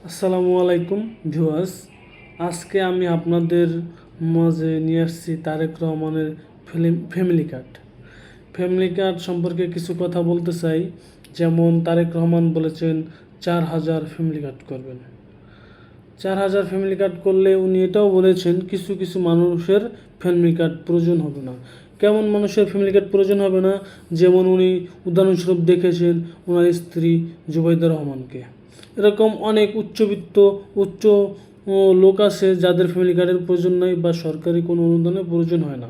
আসসালামু আলাইকুম ভিউয়ার্স। আজকে আমি আপনাদের মাঝে নিয়ে আসছি তারেক রহমানের ফ্যামিলি কার্ড। ফ্যামিলি কার্ড সম্পর্কে কিছু কথা বলতে চাই। যেমন তারেক রহমান বলেছেন 4,000 ফ্যামিলি কার্ড করবেন। 4,000 ফ্যামিলি কার্ড করলে উনি এটাও বলেছেন কিছু কিছু মানুষের ফ্যামিলি কার্ড প্রয়োজন হবে না। কেমন মানুষের ফ্যামিলি কার্ড প্রয়োজন হবে না? যেমন উনি উদাহরণস্বরূপ দেখেছেন ওনার স্ত্রী জুবাইদা রহমানকে। এরকম অনেক উচ্চবিত্ত উচ্চ লোক আছে যাদের ফ্যামিলি কার্ডের প্রয়োজন নাই বা সরকারি কোনো অনুদানের প্রয়োজন হয় না।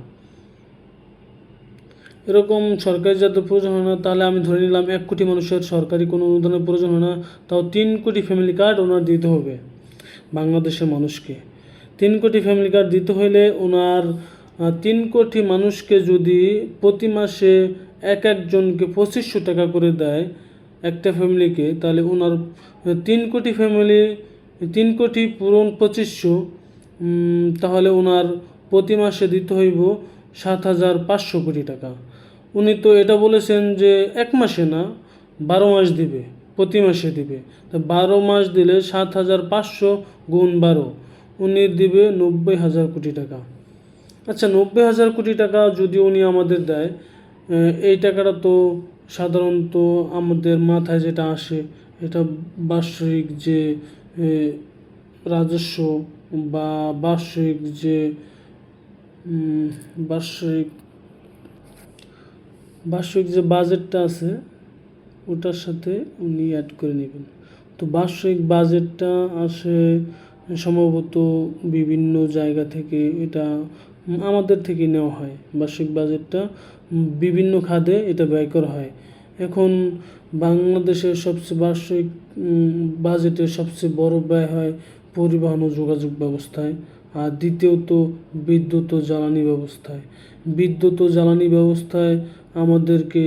এরকম সরকারি যাদের প্রয়োজন হয় না, তাহলে আমি ধরে নিলাম 1 কোটি মানুষের সরকারি কোনো অনুদানের প্রয়োজন হয় না, তাও 3 কোটি ফ্যামিলি কার্ড ওনার দিতে হবে বাংলাদেশের মানুষকে। 3 কোটি ফ্যামিলি কার্ড দিতে হলে ওনার 3 কোটি মানুষকে যদি প্রতি মাসে একজনকে 2500 টাকা করে দেয় একটা ফ্যামিলিকে, তাহলে ওনার 3 কোটি ফ্যামিলি 3 কোটি পূরণ 2500, তাহলে ওনার প্রতি মাসে দিতে হইব 7,500 কোটি টাকা। উনি তো এটা বলেছেন যে 1 মাসে না, 12 মাস দিবে, প্রতি মাসে দিবে। তা 12 মাস দিলে 7,500 গুণ 12, উনি দিবে 90,000 কোটি টাকা। আচ্ছা, 90,000 কোটি টাকা যদি উনি আমাদের দেয়, এই টাকাটা তো সাধারণত আমাদের মাথায় যেটা আসে, এটা বার্ষিক যে রাজস্ব বা বার্ষিক যে বার্ষিক বার্ষিক যে বাজেটটা আছে ওটার সাথে উনি অ্যাড করে নেবেন। তো বার্ষিক বাজেটটা আসে সম্ভবত বিভিন্ন জায়গা থেকে, এটা আমাদের থেকে নেওয়া হয়। বার্ষিক বাজেটটা বিভিন্ন খাতে এটা ব্যয় করা হয়। এখন বাংলাদেশের সবচেয়ে বার্ষিক বাজেটের সবচেয়ে বড় ব্যয় হয় পরিবহন ও যোগাযোগ ব্যবস্থায়, আর দ্বিতীয়ত বিদ্যুৎ ও জ্বালানি ব্যবস্থায়। বিদ্যুৎ ও জ্বালানি ব্যবস্থায় আমাদেরকে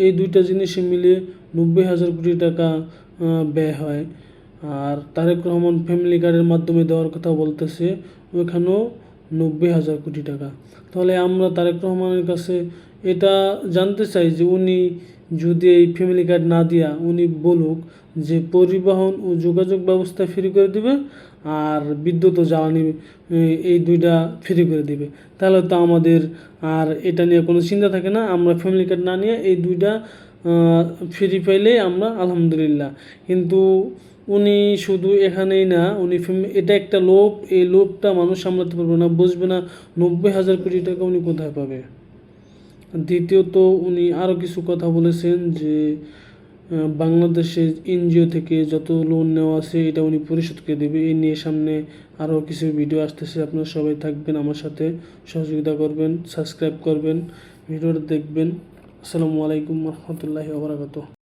এই দুইটা জিনিসে মিলিয়ে 90,000 কোটি টাকা ব্যয় হয়। আর তারেক রহমান ফ্যামিলি কার্ডের মাধ্যমে দেওয়ার কথা বলতেছে, ওইখানেও 90,000 কোটি টাকা। তাহলে আমরা তারেক রহমানের কাছে এটা জানতে চাই যে উনি যদি এই ফ্যামিলি কার্ড না দিয়া উনি বলুক যে পরিবহন ও যোগাযোগ ব্যবস্থা ফ্রি করে দিবে আর বিদ্যুৎ ও জ্বালানি এই দুইটা ফ্রি করে দিবে, তাহলে তো আমাদের আর এটা নিয়ে কোনো চিন্তা থাকে না। আমরা ফ্যামিলি কার্ড না নিয়ে এই দুইটা ফ্রি পাইলেই আমরা আলহামদুলিল্লাহ। কিন্তু উনি শুধু এখানেই না, উনি এটা একটা লোভ, এই লোভটা মানুষ সামলাতে পারবে না, বুঝবে না 90,000 কোটি টাকা উনি কোথায় পাবে। দ্বিতীয়ত উনি আরও কিছু কথা বলেছেন যে বাংলাদেশের এনজিও থেকে যত লোন নেওয়া আছে এটা উনি পরিশোধ করে দেবে। এই নিয়ে সামনে আরও কিছু ভিডিও আসতেছে, আপনারা সবাই থাকবেন, আমার সাথে সহযোগিতা করবেন, সাবস্ক্রাইব করবেন, ভিডিওটা দেখবেন। আসসালামু আলাইকুম রহমতুল্লাহি ওয়া বারাকাতুহু।